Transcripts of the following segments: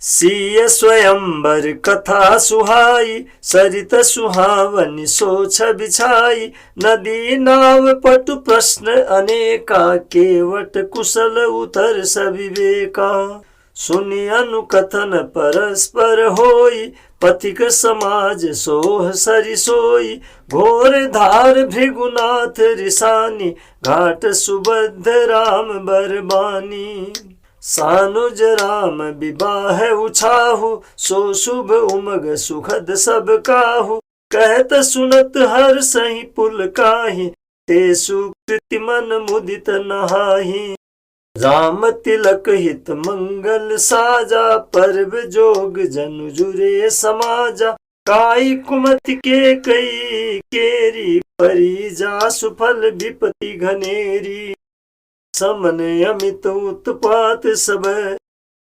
सिय स्वयंवर कथा सुहाई, सरित सुहावनी सोछ बिछाई। नदी नाव पटु प्रश्न अनेका, केवट कुशल उतर सविवेका। सुनि अनुकथन परस्पर होई, पथिक समाज सोह सरि सोई। घोर धार भृगुनाथ रिसानी, घाट सुबद्ध राम बरबानी। सानुज राम विवाह उछाहु, सो शुभ उमग सुखद सब काहू। कहत सुनत हर सही पुलकाहि, ते सुकृति मन मुदित नहाहि। राम तिलक हित मंगल साजा, पर्व जोग जनु जुरे समाजा। काई कुमति के कई केरी, परी जा सुफल विपति घनेरी। समन अमित उत्पात सब,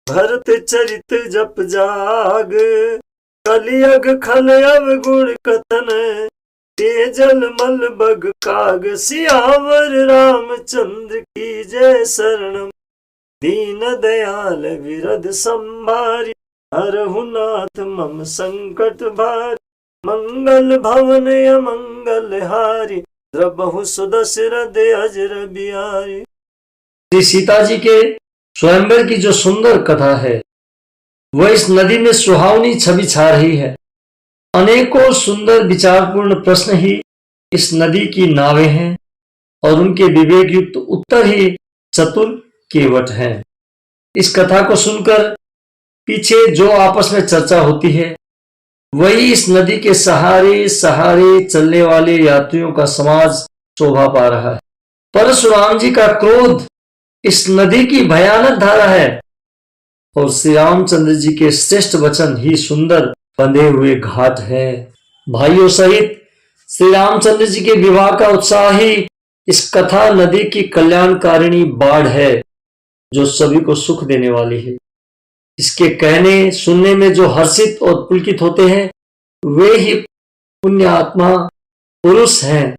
भरत चरित जप जाग। कलियग खल अवगुण कथन, तेजल मल बग काग। सियावर रामचंद्र की जय शरण, दीन दयाल विरद संभारी। हरहु नाथ मम संकट भारी, मंगल भवन अमंगल हारी। द्रबहु सुदशरथ अजर बिहारी। श्री सीता जी के स्वयंवर की जो सुंदर कथा है वह इस नदी में सुहावनी छवि छा रही है। अनेकों सुंदर विचारपूर्ण प्रश्न ही इस नदी की नावें हैं और उनके विवेक युक्त उत्तर ही चतुर केवट हैं। इस कथा को सुनकर पीछे जो आपस में चर्चा होती है वही इस नदी के सहारे सहारे चलने वाले यात्रियों का समाज शोभा पा रहा है। परशुराम जी का क्रोध इस नदी की भयानक धारा है और श्री रामचंद्र जी के श्रेष्ठ वचन ही सुंदर बंधे हुए घाट है। भाइयों सहित श्री रामचंद्र जी के विवाह का उत्साह ही इस कथा नदी की कल्याणकारिणी बाढ़ है जो सभी को सुख देने वाली है। इसके कहने सुनने में जो हर्षित और पुलकित होते हैं वे ही पुण्य आत्मा पुरुष हैं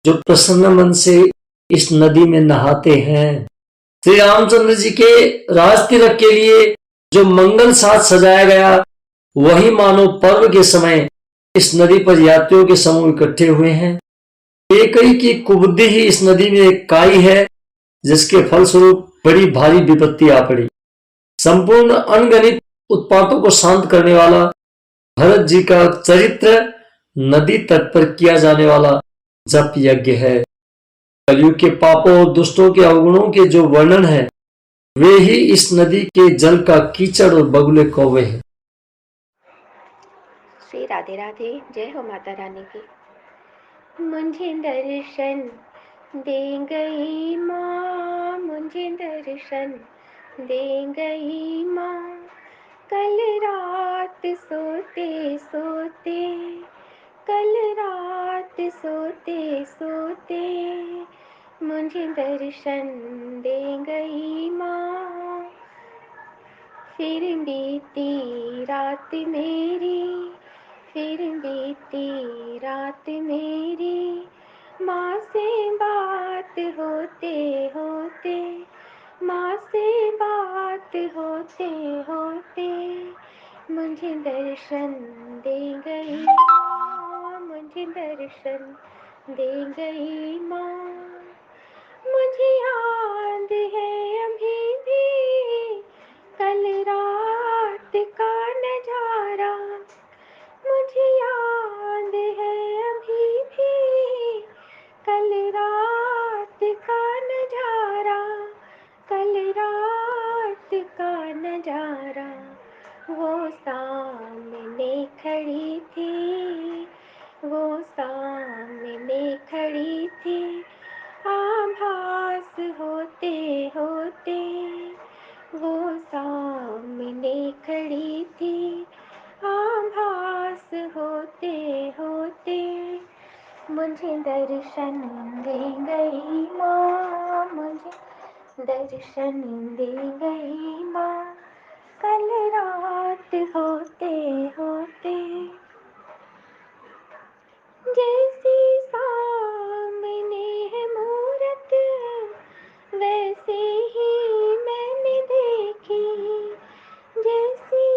जो प्रसन्न मन से इस नदी में नहाते हैं। श्री रामचंद्र जी के राज तिलक के लिए जो मंगल साज सजाया गया वही मानो पर्व के समय इस नदी पर यात्रियों के समूह इकट्ठे हुए हैं। कैकेयी की कुबुद्धि ही इस नदी में एक काई है जिसके फलस्वरूप बड़ी भारी विपत्ति आ पड़ी। संपूर्ण अनगणित उत्पातों को शांत करने वाला भरत जी का चरित्र नदी तट पर किया जाने वाला जप यज्ञ है। कलयुग के पापों और दुष्टों के अवगुणों के जो वर्णन है वे ही इस नदी के जल का कीचड़ और बगुले कौवे हैं। श्री राधे राधे। जय हो माता रानी की। मुझे दर्शन दे गई माँ, मुझे दर्शन दे गई माँ। कल रात सोते सोते, कल रात सोते सोते, मुझे दर्शन दे गई माँ। फिर बीती रात मेरी, फिर बीती रात मेरी। माँ से बात होते होते, माँ से बात होते होते, मुझे दर्शन दे गई माँ, मुझे दर्शन दे गई माँ। मुझे याद है अभी भी कल रात का नजारा, मुझे याद है अभी भी कल रात का नजारा, कल रात का नजारा। वो सामने खड़ी थी, वो सामने खड़ी थी। आभास होते होते, वो सामने खड़ी थी। आभास होते होते, मुझे दर्शन दे गई माँ, मुझे दर्शन दे गई माँ। कल रात होते होते, जैसी सामने है मूरत वैसे ही मैंने देखी, जैसी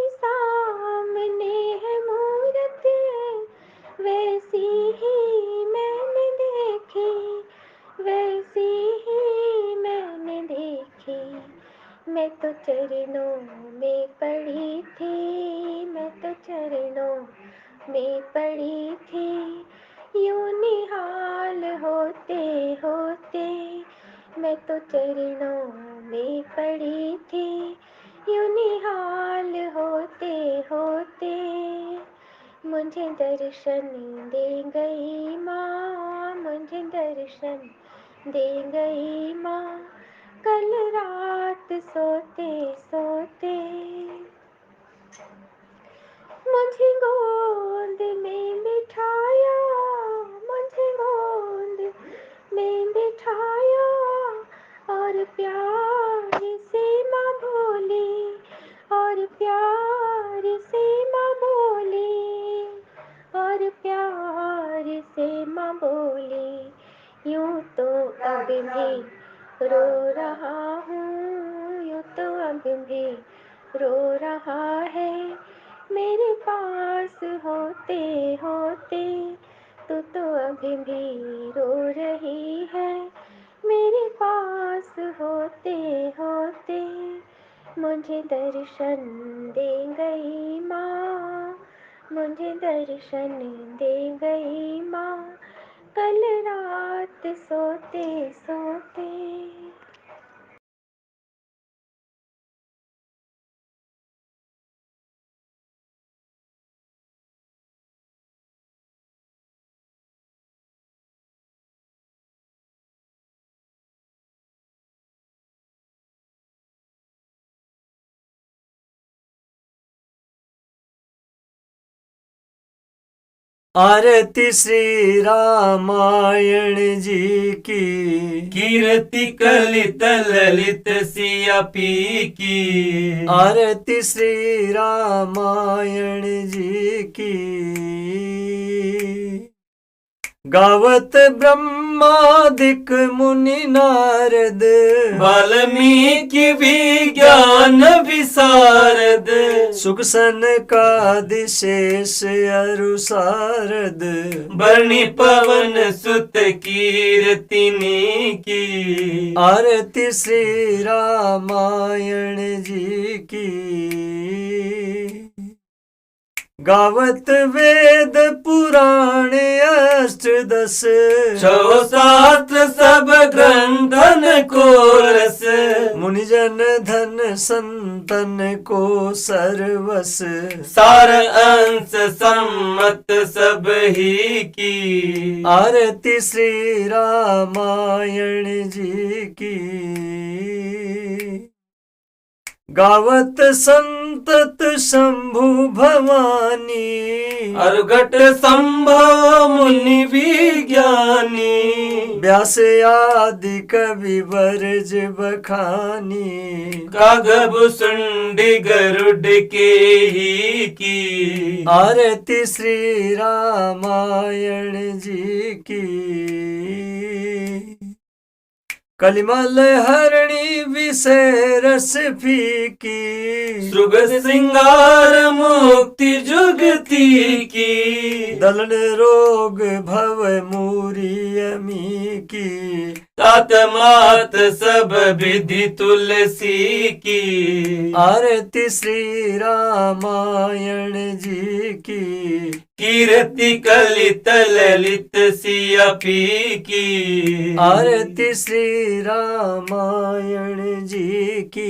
मैं तो चरणों में पड़ी थी, मैं तो चरणों में पड़ी थी, यूं निहाल होते होते। मैं तो चरणों में पड़ी थी, यूं निहाल होते होते। मुझे दर्शन दे गई माँ, मुझे दर्शन दे गई माँ, कल रात सोते सोते। मुझे गोद में बिठाया, मुझे गोद में बिठाया, और प्यार से माँ बोली, और प्यार से माँ बोली, और प्यार से माँ बोली, यूं तो अब भी रो रहा हूँ, यूं तो अब भी रो रहा है, मेरे पास होते होते। तू तो अभी भी रो रही है, मेरे पास होते होते। मुझे दर्शन दे गई माँ, मुझे दर्शन दे गई माँ, कल रात सोते सोते। आरती श्री रामायण जी की, कीर्ति कलित ललित सिया पी की। आरती श्री रामायण जी की। गावत ब्रह्मादिक मुनि नारद, वाल्मीकि विज्ञान विशारद। सुख सनकादिशेष अरु सारद, बरणी पवन सुत कीर्तिनी की। आरती श्री रामायण जी की। गावत वेद पुराण अष्टदश, छो शास्त्र सब ग्रंथन को रस। मुनिजन धन संतन को सर्वस, सार अंश सम्मत सब ही की। आरती श्री रामायण जी की। गावत संतत शंभु भवानी, अर्घट संभव मुनि विज्ञानी। व्यास आदि कवि बरज बखानी, कागब सुंडी गरुड के ही की। आरती श्री रामायण जी की। कलिमल हरणी विषय रस फीकी, शुभ श्रृंगार मुक्ति जुगती की। दलन रोग भव मूरी अमी की, तात मात सब विधि तुलसी की। आरती श्री रामायण जी की। कीर्ति कलित ललित सिया पी की। आरती श्री रामायण जी की।